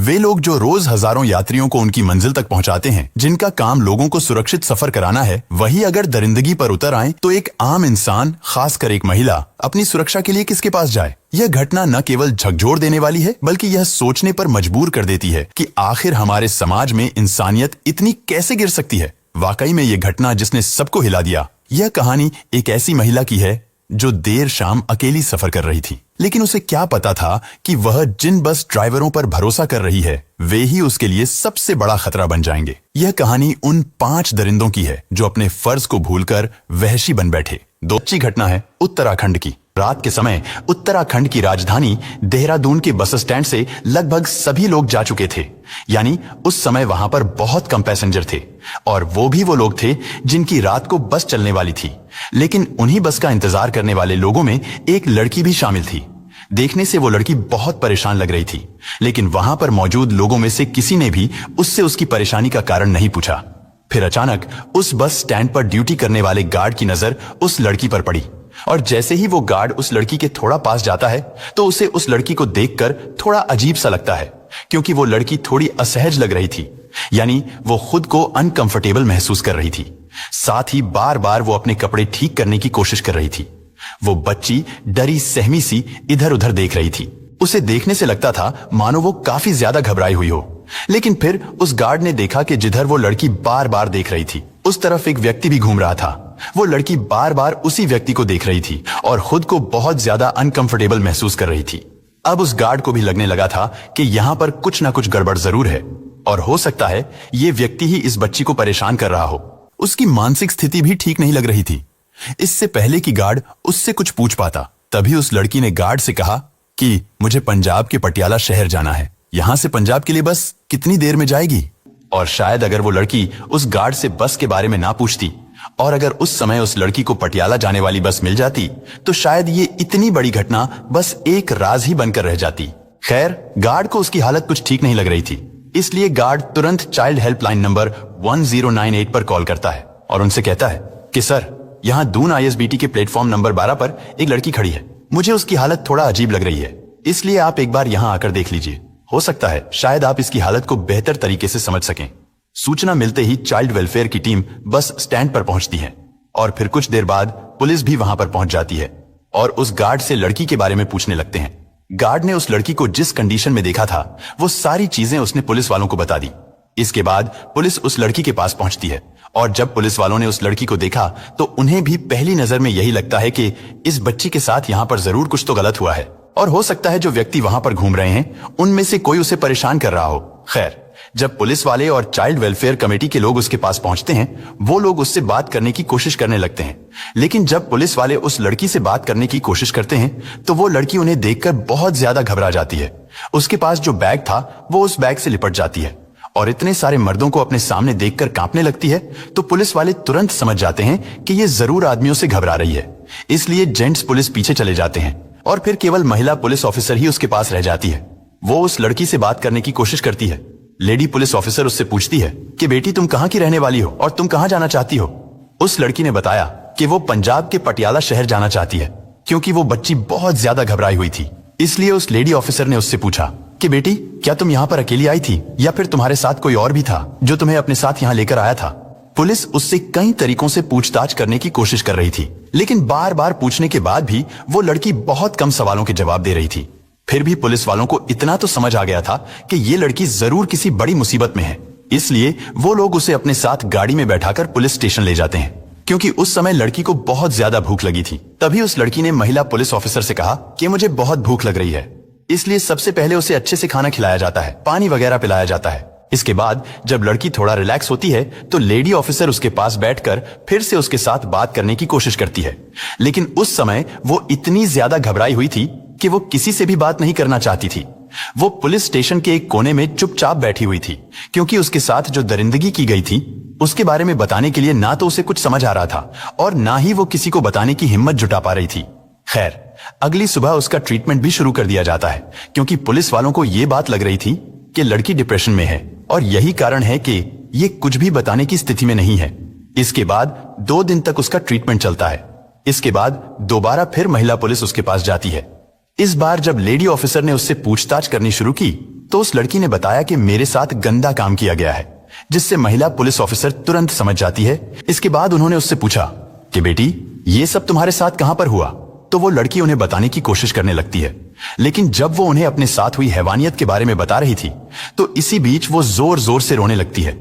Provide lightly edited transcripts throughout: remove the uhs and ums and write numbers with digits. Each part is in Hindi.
वे लोग जो रोज हजारों यात्रियों को उनकी मंजिल तक पहुंचाते हैं, जिनका काम लोगों को सुरक्षित सफर कराना है, वही अगर दरिंदगी पर उतर आए तो एक आम इंसान, खासकर एक महिला, अपनी सुरक्षा के लिए किसके पास जाए? यह घटना न केवल झकझोर देने वाली है, बल्कि यह सोचने पर मजबूर कर देती है कि आखिर हमारे समाज में इंसानियत इतनी कैसे गिर सकती है। वाकई में ये घटना जिसने सबको हिला दिया। यह कहानी एक ऐसी महिला की है जो देर शाम अकेली सफर कर रही थी, लेकिन उसे क्या पता था कि वह जिन बस ड्राइवरों पर भरोसा कर रही है, वे ही उसके लिए सबसे बड़ा खतरा बन जाएंगे। यह कहानी उन 5 दरिंदों की है जो अपने फर्ज को भूलकर वहशी बन बैठे। दो अच्छी घटना है उत्तराखंड की। रात के समय उत्तराखंड की राजधानी देहरादून के बस स्टैंड से लगभग सभी लोग जा चुके थे। यानी उस समय वहां पर बहुत कम पैसेंजर थे, और वो भी वो लोग थे जिनकी रात को बस चलने वाली थी। लेकिन उन्हीं बस का इंतजार करने वाले लोगों में एक लड़की भी शामिल थी। देखने से वो लड़की बहुत परेशान लग रही थी, लेकिन वहां पर मौजूद लोगों में से किसी ने भी उससे उसकी परेशानी का कारण नहीं पूछा। फिर अचानक उस बस स्टैंड पर ड्यूटी करने वाले गार्ड की नजर उस लड़की पर पड़ी, और जैसे ही वो गार्ड उस लड़की के थोड़ा पास जाता है तो उसे उस लड़की को देखकर थोड़ा अजीब सा लगता है, क्योंकि वो लड़की थोड़ी असहज लग रही थी। यानी वो खुद को अनकंफर्टेबल महसूस कर रही थी। साथ ही बार बार वो अपने कपड़े ठीक करने की कोशिश कर रही थी। वो बच्ची डरी सहमी सी इधर उधर देख रही थी। उसे देखने से लगता था मानो वो काफी ज्यादा घबराई हुई हो। लेकिन फिर उस गार्ड ने देखा कि जिधर वो लड़की बार बार देख रही थी, उस तरफ एक व्यक्ति भी घूम रहा था। वो लड़की बार बार उसी व्यक्ति को देख रही थी और खुद को बहुत ज्यादा अनकंफर्टेबल महसूस कर रही थी। अब उस गार्ड को भी लगने लगा था कि यहाँ पर कुछ ना कुछ गड़बड़ जरूर है, और हो सकता है ये व्यक्ति ही इस बच्ची को परेशान कर रहा हो। उसकी मानसिक स्थिति भी ठीक नहीं लग रही थी। इससे पहले कि गार्ड उससे कुछ पूछ पाता, तभी उस लड़की ने गार्ड से कहा कि मुझे पंजाब के पटियाला शहर जाना है। यहाँ से पंजाब के लिए बस कितनी देर में जाएगी? और शायद अगर वो लड़की उस गार्ड से बस के बारे में ना पूछती, और अगर उस समय उस लड़की को पटियाला जाने वाली बस मिल जाती, तो शायद ये इतनी बड़ी घटना बस एक राज ही बनकर रह जाती। खैर, गार्ड को उसकी हालत कुछ ठीक नहीं लग रही थी, इसलिए गार्ड तुरंत चाइल्ड हेल्पलाइन नंबर 1098 पर कॉल करता है और उनसे कहता है कि सर, यहाँ दून ISBT के प्लेटफॉर्म नंबर 12 पर एक लड़की खड़ी है। मुझे उसकी हालत थोड़ा अजीब लग रही है, इसलिए आप एक बार यहाँ आकर देख लीजिए। हो सकता है शायद आप इसकी हालत को बेहतर तरीके से समझ सकें। सूचना मिलते ही चाइल्ड वेलफेयर की टीम बस स्टैंड पर पहुंचती है, और फिर कुछ देर बाद पुलिस भी वहां पर पहुंच जाती है और उस गार्ड से लड़की के बारे में पूछने लगते हैं। गार्ड ने उस लड़की को जिस कंडीशन में देखा था, वो सारी चीजें उसने पुलिस वालों को बता दी। इसके बाद पुलिस उस लड़की के पास पहुंचती है, और जब पुलिस वालों ने उस लड़की को देखा तो उन्हें भी पहली नजर में यही लगता है कि इस बच्ची के साथ यहाँ पर जरूर कुछ तो गलत हुआ है, और हो सकता है जो व्यक्ति वहां पर घूम रहे हैं उनमें से कोई उसे परेशान कर रहा हो। खैर, जब पुलिस वाले और चाइल्ड वेलफेयर कमेटी के लोग उसके पास पहुंचते हैं, वो लोग उससे बात करने की कोशिश करने लगते हैं। लेकिन जब पुलिस वाले उस लड़की से बात करने की कोशिश करते हैं तो वो लड़की उन्हें देखकर बहुत ज्यादा घबरा जाती है। उसके पास जो बैग था वो उस बैग से लिपट जाती है, और इतने सारे मर्दों को अपने सामने देखकर कांपने लगती है। तो पुलिस वाले तुरंत समझ जाते हैं कि ये जरूर आदमियों से घबरा रही है, इसलिए जेंट्स पुलिस पीछे चले जाते हैं, और फिर केवल महिला पुलिस ऑफिसर ही उसके पास रह जाती है। वो उस लड़की से बात करने की कोशिश करती है। लेडी पुलिस ऑफिसर उससे पूछती है कि बेटी, तुम कहाँ की रहने वाली हो और तुम कहाँ जाना चाहती हो? उस लड़की ने बताया कि वो पंजाब के पटियाला शहर जाना चाहती है, क्योंकि वो बच्ची बहुत ज्यादा घबराई हुई थी। इसलिए उस लेडी ऑफिसर ने उससे पूछा कि बेटी, क्या तुम यहाँ पर अकेली आई थी, या फिर तुम्हारे साथ कोई और भी था जो तुम्हें अपने साथ यहाँ लेकर आया था? पुलिस उससे कई तरीकों से पूछताछ करने की कोशिश कर रही थी, लेकिन बार बार पूछने के बाद भी वो लड़की बहुत कम सवालों के जवाब दे रही थी। फिर भी पुलिस वालों को इतना तो समझ आ गया था कि ये लड़की जरूर किसी बड़ी मुसीबत में है, इसलिए वो लोग उसे अपने साथ गाड़ी में बैठाकर पुलिस स्टेशन ले जाते हैं, क्योंकि उस समय लड़की को बहुत ज्यादा भूख लगी थी। तभी उस लड़की ने महिला पुलिस ऑफिसर से कहा कि मुझे बहुत भूख लग रही है, इसलिए सबसे पहले उसे अच्छे से खाना खिलाया जाता है, पानी वगैरह पिलाया जाता है। इसके बाद जब लड़की थोड़ा रिलैक्स होती है तो लेडी ऑफिसर उसके पास बैठकर फिर से उसके साथ बात करने की कोशिश करती है, लेकिन उस समय वो इतनी ज्यादा घबराई हुई थी कि वो किसी से भी बात नहीं करना चाहती थी। वो पुलिस स्टेशन के एक कोने में चुपचाप बैठी हुई थी, क्योंकि उसके साथ जो दरिंदगी की गई थी उसके बारे में बताने के लिए ना तो उसे कुछ समझ आ रहा था, और ना ही वो किसी को बताने की हिम्मत जुटा पा रही थी। खैर, अगली सुबह उसका ट्रीटमेंट भी शुरू कर दिया जाता है, क्योंकि पुलिस वालों को ये बात लग रही थी कि लड़की डिप्रेशन में है, और यही कारण है कि ये कुछ भी बताने की स्थिति में नहीं है। इसके बाद 2 दिन तक उसका ट्रीटमेंट चलता है। इसके बाद दोबारा फिर महिला पुलिस उसके पास जाती है। इस बार जब लेडी ऑफिसर ने उससे पूछताछ करनी शुरू की तो उस लड़की ने बताया कि मेरे साथ गंदा काम किया गया है, जिससे महिला पुलिस ऑफिसर तुरंत समझ जाती है। इसके बाद उन्होंने उससे पूछा कि बेटी, ये सब तुम्हारे साथ कहां पर हुआ? तो वो लड़की उन्हें बताने की कोशिश करने लगती है, लेकिन जब वो उन्हें अपने साथ हुई हैवानियत के बारे में बता रही थी तो इसी बीच वो जोर जोर से रोने लगती है,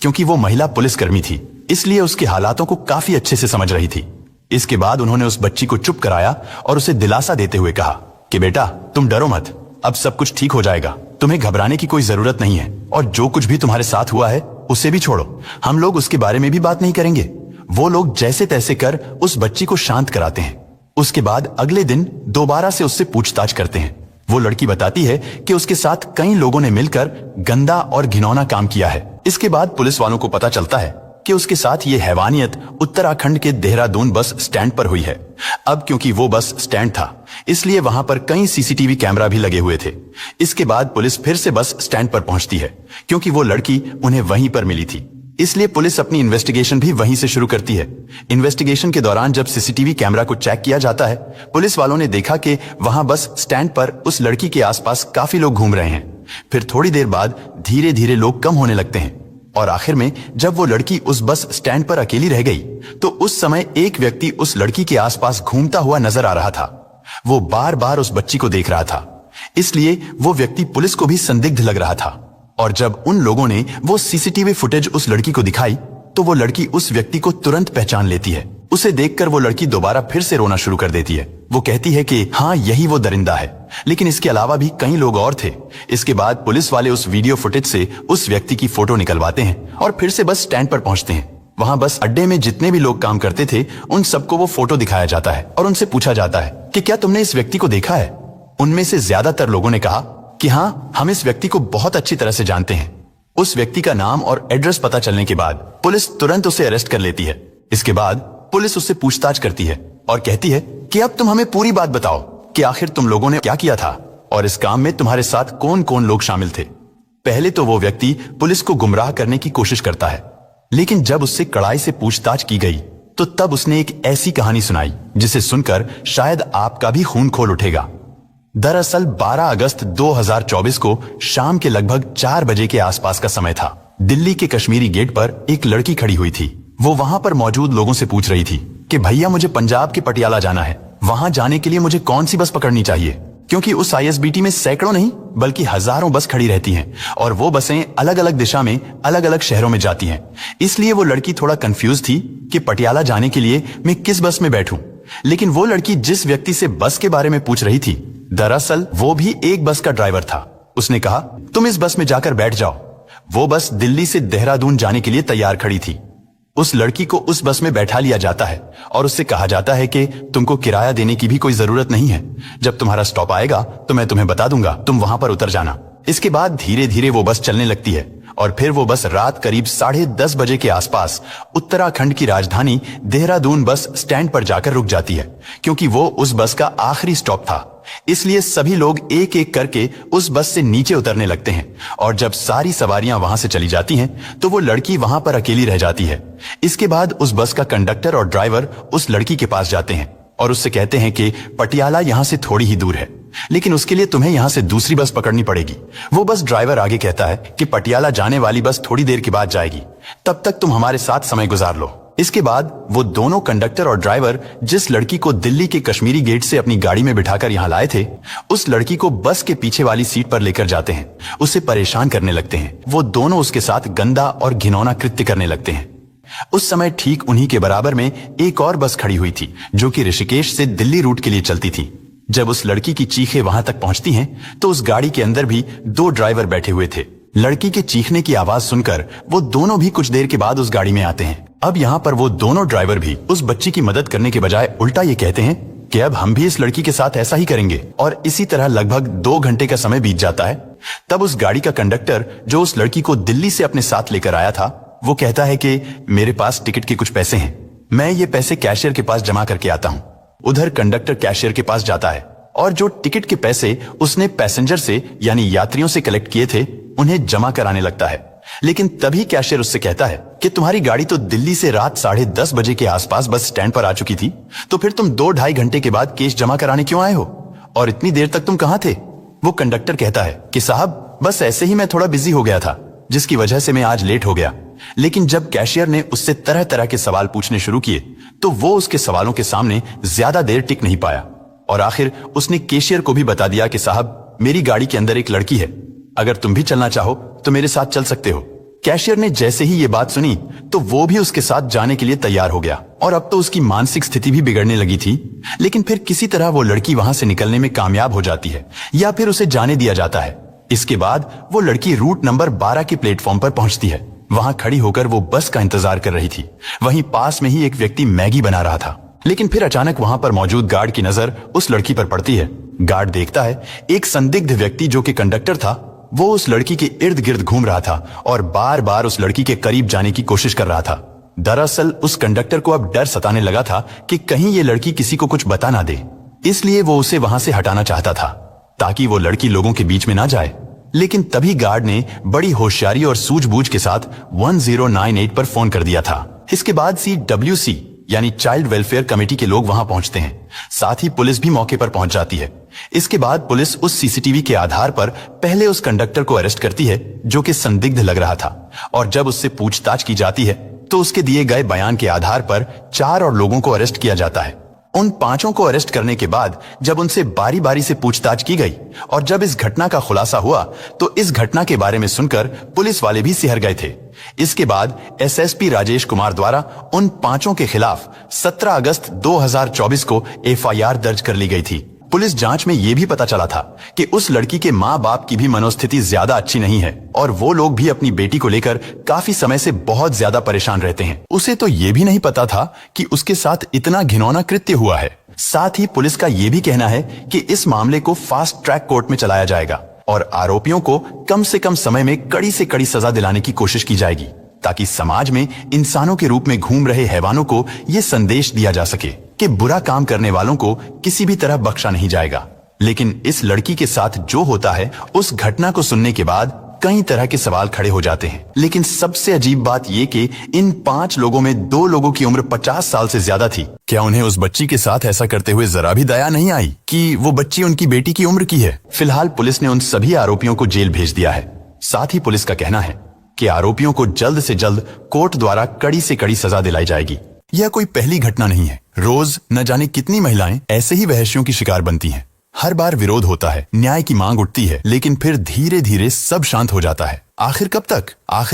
क्योंकि वो महिला पुलिसकर्मी थी, इसलिए उसके हालातों को काफी अच्छे से समझ रही थी। इसके बाद उन्होंने उस बच्ची को चुप कराया और उसे दिलासा देते हुए कहा कि बेटा, तुम डरो मत, अब सब कुछ ठीक हो जाएगा, तुम्हें घबराने की कोई जरूरत नहीं है, और जो कुछ भी तुम्हारे साथ हुआ है उसे भी छोड़ो, हम लोग उसके बारे में भी बात नहीं करेंगे। वो लोग जैसे तैसे कर उस बच्ची को शांत कराते हैं। उसके बाद अगले दिन दोबारा से उससे पूछताछ करते हैं। वो लड़की बताती है कि उसके साथ कई लोगों ने मिलकर गंदा और घिनौना काम किया है। इसके बाद पुलिस वालों को पता चलता है कि उसके साथ ये हैवानियत उत्तराखंड के देहरादून बस स्टैंड पर हुई है। अब क्योंकि वो बस स्टैंड था, इसलिए वहां पर कई सीसीटीवी कैमरा भी लगे हुए थे। इसके बाद पुलिस फिर से बस स्टैंड पर पहुंचती है, क्योंकि वो लड़की उन्हें वहीं पर मिली थी, इसलिए पुलिस अपनी इन्वेस्टिगेशन भी वहीं से शुरू करती है। इन्वेस्टिगेशन के दौरान जब सीसीटीवी कैमरा को चेक किया जाता है, पुलिस वालों ने देखा कि वहां बस स्टैंड पर उस लड़की के आसपास काफी लोग घूम रहे हैं। फिर थोड़ी देर बाद धीरे धीरे लोग कम होने लगते हैं, और आखिर में जब वो लड़की उस बस स्टैंड पर अकेली रह गई तो उस समय एक व्यक्ति उस लड़की के आसपास घूमता हुआ नजर आ रहा था। वो बार बार उस बच्ची को देख रहा था, इसलिए वो व्यक्ति पुलिस को भी संदिग्ध लग रहा था। और जब उन लोगों ने वो सीसीटीवी फुटेज उस लड़की को दिखाई तो वो लड़की उस व्यक्ति को तुरंत पहचान लेती है। उसे देखकर वो लड़की दोबारा फिर से रोना शुरू कर देती है। वो कहती है कि हाँ, यही वो दरिंदा है, लेकिन इसके अलावा भी कई लोग और थे। इसके बाद पुलिस वाले उस वीडियो फुटेज से उस व्यक्ति की फोटो निकलवाते हैं और फिर से बस स्टैंड पर पहुंचते हैं। वहां बस अड्डे में जितने भी लोग काम करते थे उन सबको वो फोटो दिखाया जाता है और उनसे पूछा जाता है कि क्या तुमने इस व्यक्ति को देखा है? उनमें से ज्यादातर लोगों ने कहा कि हाँ, हम इस व्यक्ति को बहुत अच्छी तरह से जानते हैं। उस व्यक्ति का नाम और एड्रेस पता चलने के बाद पुलिस तुरंत उसे अरेस्ट कर लेती है। इसके बाद पुलिस उससे पूछताछ करती है और कहती है कि अब तुम हमें पूरी बात बताओ कि आखिर तुम लोगों ने क्या किया था और इस काम में तुम्हारे साथ कौन कौन लोग शामिल थे। पहले तो वो व्यक्ति पुलिस को गुमराह करने की कोशिश करता है, लेकिन जब उससे कड़ाई से पूछताछ की गई तो तब उसने एक ऐसी कहानी सुनाई जिसे सुनकर शायद आपका भी खून खोल उठेगा। दरअसल 12 अगस्त 2024 को शाम के लगभग 4 बजे के आसपास का समय था। दिल्ली के कश्मीरी गेट पर एक लड़की खड़ी हुई थी। वो वहां पर मौजूद लोगों से पूछ रही थी कि भैया, मुझे पंजाब के पटियाला जाना है, वहां जाने के लिए मुझे कौन सी बस पकड़नी चाहिए? क्योंकि उस ISBT में सैकड़ों नहीं बल्कि हजारों बस खड़ी रहती हैं और वो बसें अलग अलग दिशा में अलग अलग शहरों में जाती हैं। इसलिए वो लड़की थोड़ा कंफ्यूज थी कि पटियाला जाने के लिए मैं किस बस में बैठूं। लेकिन वो लड़की जिस व्यक्ति से बस के बारे में पूछ रही थी, दरअसल वो भी एक बस का ड्राइवर था। उसने कहा, तुम इस बस में जाकर बैठ जाओ। वो बस दिल्ली से देहरादून जाने के लिए तैयार खड़ी थी। उस लड़की को उस बस में बैठा लिया जाता है और उससे कहा जाता है कि तुमको किराया देने की भी कोई जरूरत नहीं है, जब तुम्हारा स्टॉप आएगा तो मैं तुम्हें बता दूंगा, तुम वहां पर उतर जाना। इसके बाद धीरे धीरे वो बस चलने लगती है और फिर वो बस रात करीब 10:30 बजे के आसपास उत्तराखंड की राजधानी देहरादून बस स्टैंड पर जाकर रुक जाती है। क्योंकि वो उस बस का आखिरी स्टॉप था, इसलिए सभी लोग एक एक करके उस बस से नीचे उतरने लगते हैं और जब सारी सवारियां वहां से चली जाती हैं तो वो लड़की वहां पर अकेली रह जाती है। इसके बाद उस बस का कंडक्टर और ड्राइवर उस लड़की के पास जाते हैं और उससे कहते हैं कि पटियाला यहां से थोड़ी ही दूर है, लेकिन उसके लिए तुम्हें यहां से दूसरी बस पकड़नी पड़ेगी। वो बस ड्राइवर आगे कहता है कि पटियाला जाने वाली बस थोड़ी देर के बाद जाएगी, तब तक तुम हमारे साथ समय गुजार लो। इसके बाद वो दोनों कंडक्टर और ड्राइवर जिस लड़की को दिल्ली के कश्मीरी गेट से अपनी गाड़ी में बिठाकर यहाँ लाए थे, उस लड़की को बस के पीछे वाली सीट पर लेकर जाते हैं, उसे परेशान करने लगते हैं। वो दोनों उसके साथ गंदा और घिनौना कृत्य करने लगते हैं। उस समय ठीक उन्हीं के बराबर में एक और बस खड़ी हुई थी जो कि ऋषिकेश से दिल्ली रूट के लिए चलती थी। जब उस लड़की की चीखें वहां तक पहुंचती हैं तो उस गाड़ी के अंदर भी 2 ड्राइवर बैठे हुए थे। लड़की के चीखने की आवाज सुनकर वो दोनों भी कुछ देर के बाद उस गाड़ी में आते हैं। अब यहाँ पर वो दोनों ड्राइवर भी उस बच्ची की मदद करने के बजाय उल्टा ये कहते हैं कि अब हम भी इस लड़की के साथ ऐसा ही करेंगे, और इसी तरह लगभग 2 घंटे का समय बीत जाता है। तब उस गाड़ी का कंडक्टर जो उस लड़की को दिल्ली से अपने साथ लेकर आया था, वो कहता है कि मेरे पास टिकट के कुछ पैसे हैं, मैं ये पैसे कैशियर के पास जमा करके आता हूँ। उधर कंडक्टर कैशियर के पास जाता है और जो टिकट के पैसे उसने पैसेंजर से यानी यात्रियों से कलेक्ट किए थे उन्हें जमा कराने लगता है। लेकिन तभी कैशियर उससे कहता है कि तुम्हारी गाड़ी तो दिल्ली से रात 10:30 बजे के आसपास बस स्टैंड पर आ चुकी थी, तो फिर तुम 2-2.5 घंटे के बाद कैश जमा कराने क्यों आए हो, और इतनी देर तक तुम कहां थे? वो कंडक्टर कहता है कि साहब, बस ऐसे ही मैं थोड़ा बिजी हो गया था, जिसकी वजह से मैं आज लेट हो गया। लेकिन जब कैशियर ने उससे तरह तरह के सवाल पूछने शुरू किए तो वो उसके सवालों के सामने ज्यादा देर टिक नहीं पाया और आखिर उसने कैशियर को भी बता दिया कि साहब, मेरी गाड़ी के अंदर एक लड़की है, अगर तुम भी चलना चाहो तो मेरे साथ चल सकते हो। कैशियर ने जैसे ही ये बात सुनी तो वो भी उसके साथ जाने के लिए तैयार हो गया और अब तो उसकी मानसिक स्थिति भी बिगड़ने लगी थी। लेकिन फिर किसी तरह वो लड़की वहां से निकलने में कामयाब हो जाती है या फिर उसे जाने दिया जाता है। इसके बाद वो लड़की रूट नंबर 12 के प्लेटफॉर्म पर पहुंचती है। वहां खड़ी होकर वो बस का इंतजार कर रही थी। वहीं पास में ही एक व्यक्ति मैगी बना रहा था। लेकिन फिर अचानक वहां पर मौजूद गार्ड की नजर उस लड़की पर पड़ती है। गार्ड देखता है एक संदिग्ध व्यक्ति जो कि कंडक्टर था, वो उस लड़की के इर्द गिर्द घूम रहा था और बार बार उस लड़की के करीब जाने की कोशिश कर रहा था। दरअसल उस कंडक्टर को अब डर सताने लगा था कि कहीं ये लड़की किसी को कुछ बता ना दे, इसलिए वो उसे वहां से हटाना चाहता था ताकि वो लड़की लोगों के बीच में ना जाए। लेकिन तभी गार्ड ने बड़ी होशियारी और सूझबूझ के साथ 1098 पर फोन कर दिया था। इसके बाद CWC यानी चाइल्ड वेलफेयर कमेटी के लोग वहां पहुंचते हैं। साथ ही पुलिस भी मौके पर पहुंच जाती है। इसके बाद पुलिस उस CCTV के आधार पर पहले उस कंडक्टर को अरेस्ट करती है जो कि संदिग्ध लग रहा था और जब उससे पूछताछ की जाती है तो उसके दिए गए बयान के आधार पर 4 और लोगों को अरेस्ट किया जाता है। उन 5 को अरेस्ट करने के बाद जब उनसे बारी बारी से पूछताछ की गई और जब इस घटना का खुलासा हुआ तो इस घटना के बारे में सुनकर पुलिस वाले भी सिहर गए थे। इसके बाद SSP राजेश कुमार द्वारा उन 5 के खिलाफ 17 अगस्त 2024 को FIR दर्ज कर ली गई थी। पुलिस जांच में यह भी पता चला था कि उस लड़की के माँ बाप की भी मनोस्थिति ज्यादा अच्छी नहीं है और वो लोग भी अपनी बेटी को लेकर काफी समय से बहुत ज्यादा परेशान रहते हैं। उसे तो ये भी नहीं पता था कि उसके साथ इतना घिनौना कृत्य हुआ है। साथ ही पुलिस का ये भी कहना है कि इस मामले को फास्ट ट्रैक कोर्ट में चलाया जाएगा और आरोपियों को कम से कम समय में कड़ी से कड़ी सजा दिलाने की कोशिश की जाएगी ताकि समाज में इंसानों के रूप में घूम रहे हैवानों को ये संदेश दिया जा सके कि बुरा काम करने वालों को किसी भी तरह बख्शा नहीं जाएगा। लेकिन इस लड़की के साथ जो होता है, उस घटना को सुनने के बाद कई तरह के सवाल खड़े हो जाते हैं। लेकिन सबसे अजीब बात यह कि इन 5 लोगों में 2 लोगों की उम्र 50 साल से ज्यादा थी। क्या उन्हें उस बच्ची के साथ ऐसा करते हुए जरा भी दया नहीं आई कि वो बच्ची उनकी बेटी की उम्र की है? फिलहाल पुलिस ने उन सभी आरोपियों को जेल भेज दिया है। साथ ही पुलिस का कहना है कि आरोपियों को जल्द से जल्द कोर्ट द्वारा कड़ी से कड़ी सजा दिलाई जाएगी। यह कोई पहली घटना नहीं है। रोज न जाने कितनी महिलाएं ऐसे ही वहशियों की शिकार बनती हैं। हर बार विरोध होता है, न्याय की मांग उठती है, लेकिन फिर धीरे धीरे सब शांत हो जाता है। आखिर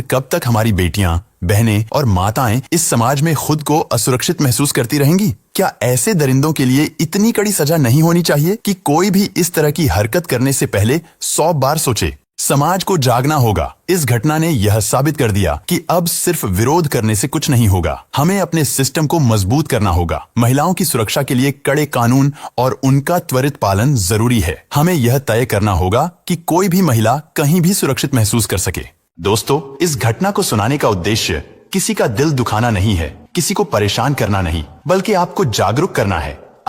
कब तक हमारी बेटियां, बहनें और माताएं इस समाज में खुद को असुरक्षित महसूस करती रहेंगी? क्या ऐसे दरिंदों के लिए इतनी कड़ी सजा नहीं होनी चाहिए कि कोई भी इस तरह की हरकत करने से पहले 100 बार सोचे? समाज को जागना होगा। इस घटना ने यह साबित कर दिया कि अब सिर्फ विरोध करने से कुछ नहीं होगा। हमें अपने सिस्टम को मजबूत करना होगा। महिलाओं की सुरक्षा के लिए कड़े कानून और उनका त्वरित पालन जरूरी है। हमें यह तय करना होगा कि कोई भी महिला कहीं भी सुरक्षित महसूस कर सके। दोस्तों, इस घटना को सुनाने का उद्देश्य किसी का दिल दुखाना नहीं है, किसी को परेशान करना नहीं, बल्कि आपको जागरूक करना है।